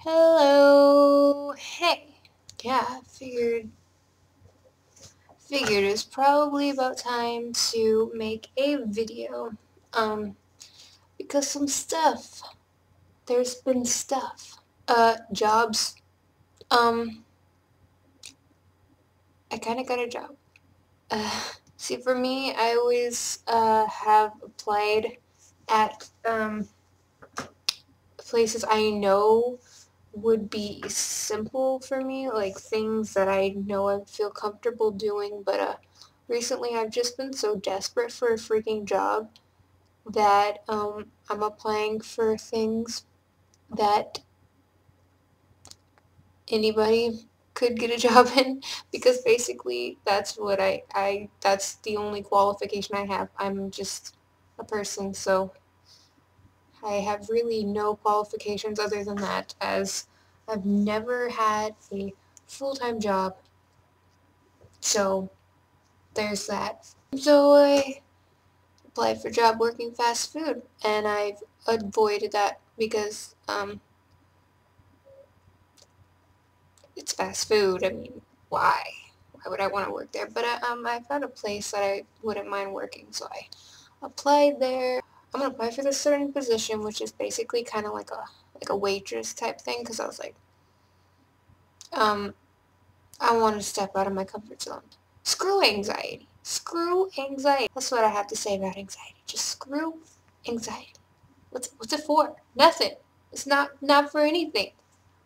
Hello. Hey. Yeah, figured it's probably about time to make a video. Because there's been stuff. Jobs. Um, I kinda got a job. See, for me, I always, have applied at, places I know would be simple for me, like things that I know I'd feel comfortable doing, but recently I've just been so desperate for a freaking job that I'm applying for things that anybody could get a job in because basically that's what that's the only qualification I have. I'm just a person, so I have really no qualifications other than that, as I've never had a full-time job. So there's that. So I applied for a job working fast food, and I've avoided that because it's fast food. I mean, why? Why would I want to work there? But I found a place that I wouldn't mind working, so I applied there. I'm gonna apply for this certain position, which is basically kind of like a waitress type thing, because I was like, um, I want to step out of my comfort zone. Screw anxiety. Screw anxiety. That's what I have to say about anxiety. Just screw anxiety. What's it for? Nothing. It's not for anything.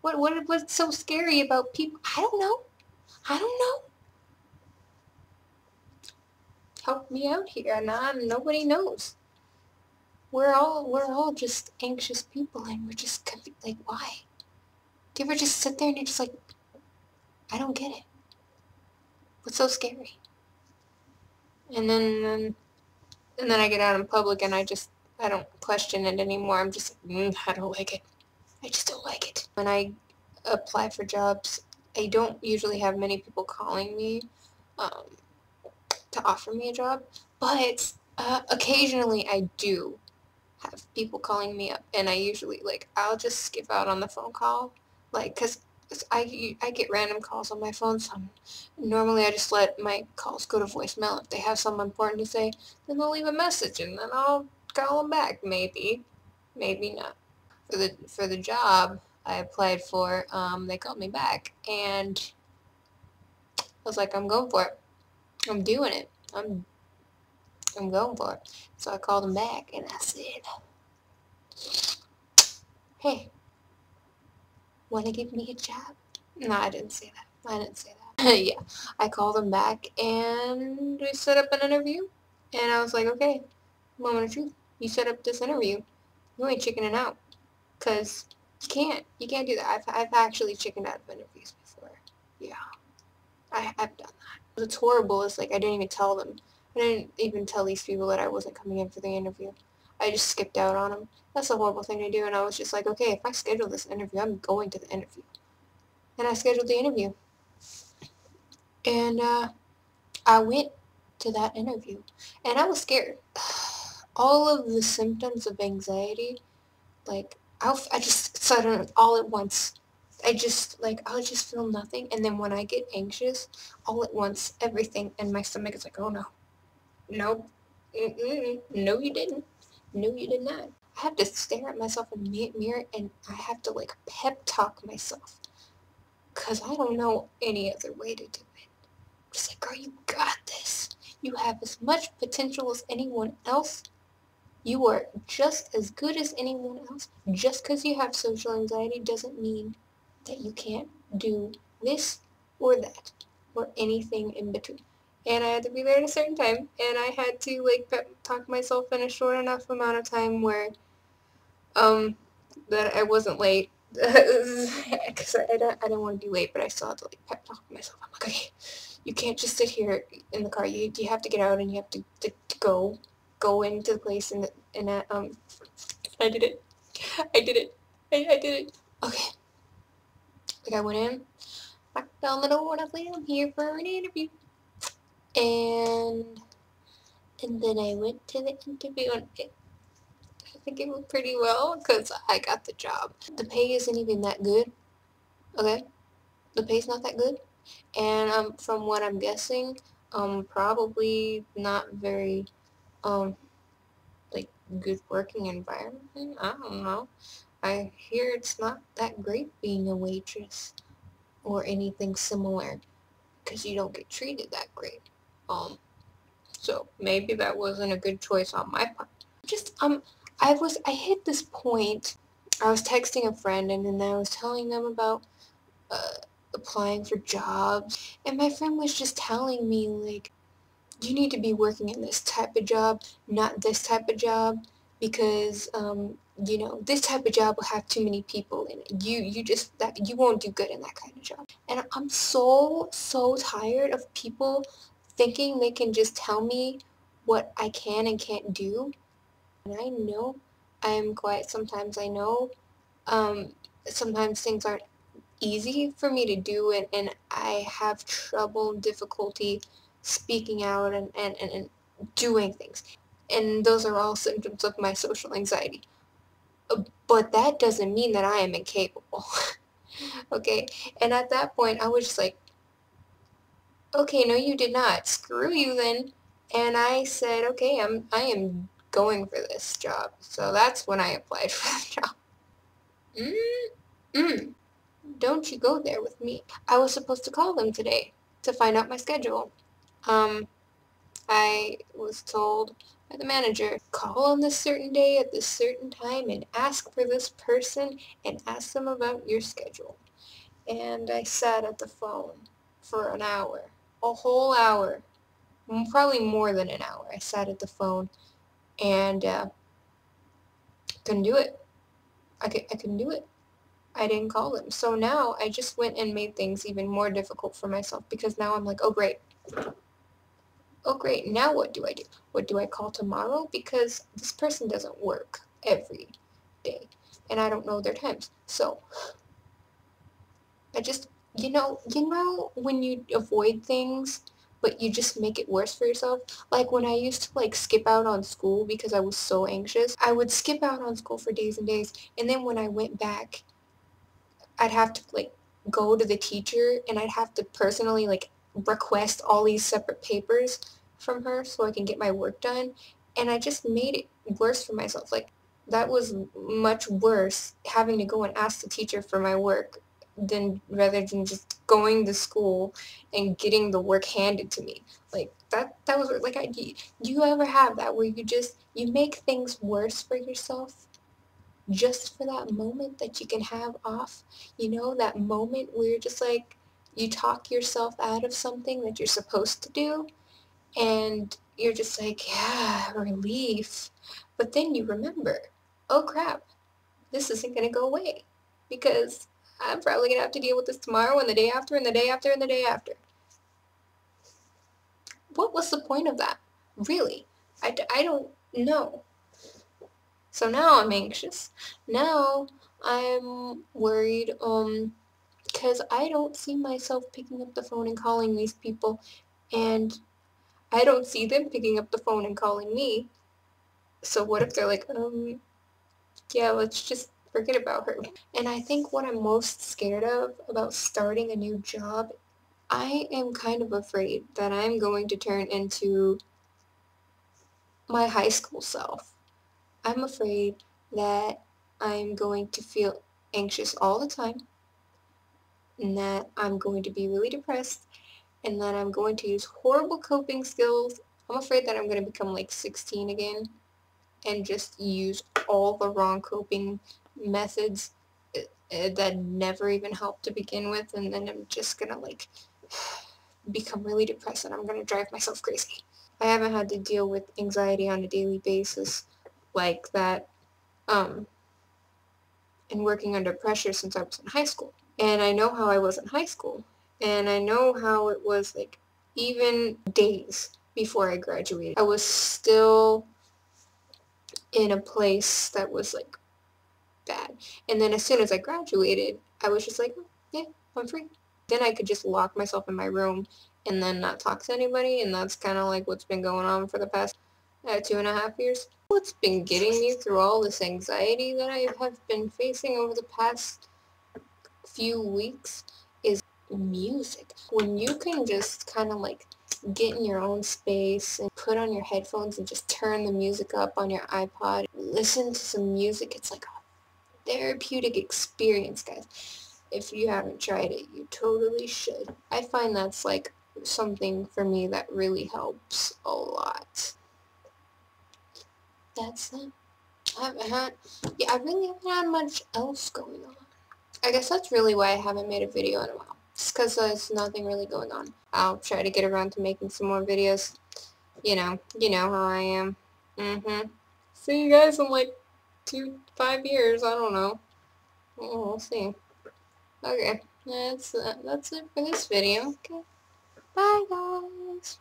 What's so scary about people? I don't know. I don't know. Help me out here. Nah, nobody knows. We're all just anxious people, and we're just like, why? Do you ever just sit there and you're just like, I don't get it. What's so scary? And then I get out in public and I don't question it anymore. I'm just like, I don't like it. I just don't like it. When I apply for jobs, I don't usually have many people calling me um, to offer me a job, but occasionally I do have people calling me up, and I usually, like, I'll just skip out on the phone call, like, because I get random calls on my phone, so normally I just let my calls go to voicemail. If they have something important to say, then they'll leave a message, and then I'll call them back, maybe, maybe not. For the job I applied for, they called me back, and I was like, I'm going for it. I'm doing it. I'm going for it. So I called them back, and I said, hey, want to give me a job? No, I didn't say that. I didn't say that. Yeah, I called them back, and we set up an interview, and I was like, okay, moment of truth. You set up this interview. You ain't chickening out, because you can't do that. I've actually chickened out of interviews before. Yeah, I've done that. What's horrible is, like, I didn't even tell them. I didn't even tell these people that I wasn't coming in for the interview. I just skipped out on them. That's a horrible thing to do, and I was just like, okay, if I schedule this interview, I'm going to the interview. And I scheduled the interview. And I went to that interview, and I was scared. All of the symptoms of anxiety, like, I just suddenly, all at once, I'll just feel nothing, and then when I get anxious, all at once, everything in my stomach is like, oh no, nope, no you didn't, no you did not. I have to stare at myself in the mirror, and I have to, like, pep talk myself, because I don't know any other way to do it. Just like, girl, you got this. You have as much potential as anyone else. You are just as good as anyone else. Just because you have social anxiety doesn't mean that you can't do this or that or anything in between. And I had to be there at a certain time, and I had to, like, talk myself in a short enough amount of time where um that I wasn't late. Because I didn't want to be late, but I still had to, like, pep talk myself. I'm like, okay, you can't just sit here in the car. You have to get out, and you have to go into the place, and I did it. I did it. I did it. Okay. Like, I went in, knocked on the door, and I said, I'm here for an interview. And then I went to the interview, and think it went pretty well because I got the job. The pay isn't even that good, okay? The pay's not that good. And from what I'm guessing, probably not very, like, good working environment. I don't know. I hear it's not that great being a waitress or anything similar because you don't get treated that great. So maybe that wasn't a good choice on my part. Just, I hit this point. I was texting a friend and then I was telling them about, applying for jobs, and my friend was just telling me, like, you need to be working in this type of job, not this type of job, because, this type of job will have too many people in it. You won't do good in that kind of job. And I'm so tired of people thinking they can just tell me what I can and can't do. And I know I'm quiet sometimes. I know, sometimes things aren't easy for me to do, and I have trouble and difficulty speaking out and doing things. And those are all symptoms of my social anxiety. But that doesn't mean that I am incapable. Okay? And at that point, I was just like, okay, no, you did not. Screw you then. And I said, okay, I am going for this job. So that's when I applied for the job. Mm-mm. Don't you go there with me. I was supposed to call them today to find out my schedule. Um, I was told by the manager, call on this certain day at this certain time and ask for this person and ask them about your schedule. And I sat at the phone for an hour, a whole hour, probably more than an hour. I sat at the phone and couldn't do it. I couldn't do it. I didn't call them. So now I just went and made things even more difficult for myself because now I'm like, oh great. Oh great, now what do I do? What do I call tomorrow? Because this person doesn't work every day and I don't know their times. So I just, when you avoid things but you just make it worse for yourself. Like when I used to like skip out on school because I was so anxious, I would skip out on school for days and days, and then when I went back I'd have to like go to the teacher and I'd have to personally like request all these separate papers from her so I can get my work done, and I just made it worse for myself. Like that was much worse having to go and ask the teacher for my work than rather than just going to school and getting the work handed to me. Like that was like do you ever have that where you make things worse for yourself just for that moment that you can have off, that moment where you're just like, you talk yourself out of something that you're supposed to do, and you're just like, yeah, relief. But then you remember, oh crap, this isn't going to go away, because I'm probably going to have to deal with this tomorrow and the day after and the day after and the day after. What was the point of that? Really? I don't know. So now I'm anxious. Now I'm worried, because I don't see myself picking up the phone and calling these people, and I don't see them picking up the phone and calling me. So what if they're like, yeah, let's just forget about her. And I think what I'm most scared of about starting a new job, I am kind of afraid that I'm going to turn into my high school self. I'm afraid that I'm going to feel anxious all the time, and that I'm going to be really depressed, and that I'm going to use horrible coping skills. I'm afraid that I'm going to become like 16 again and just use all the wrong coping methods that never even helped to begin with, and then I'm just going to like become really depressed and I'm going to drive myself crazy. I haven't had to deal with anxiety on a daily basis like that, and working under pressure since I was in high school. And I know how I was in high school. And I know how it was like even days before I graduated. I was still in a place that was like bad. And then as soon as I graduated, I was just like, oh, yeah, I'm free. Then I could just lock myself in my room and then not talk to anybody. And that's kind of like what's been going on for the past 2.5 years. What's been getting me through all this anxiety that I have been facing over the past few weeks is music. When you can just kind of like get in your own space and put on your headphones and just turn the music up on your iPod, listen to some music, it's like a therapeutic experience, guys. If you haven't tried it, you totally should. I find that's like something for me that really helps a lot. That's it. I really haven't had much else going on. I guess that's really why I haven't made a video in a while. Just because there's nothing really going on. I'll try to get around to making some more videos. You know how I am. See you guys in like 5 years, I don't know. We'll see. Okay, that's it for this video. Okay, bye guys.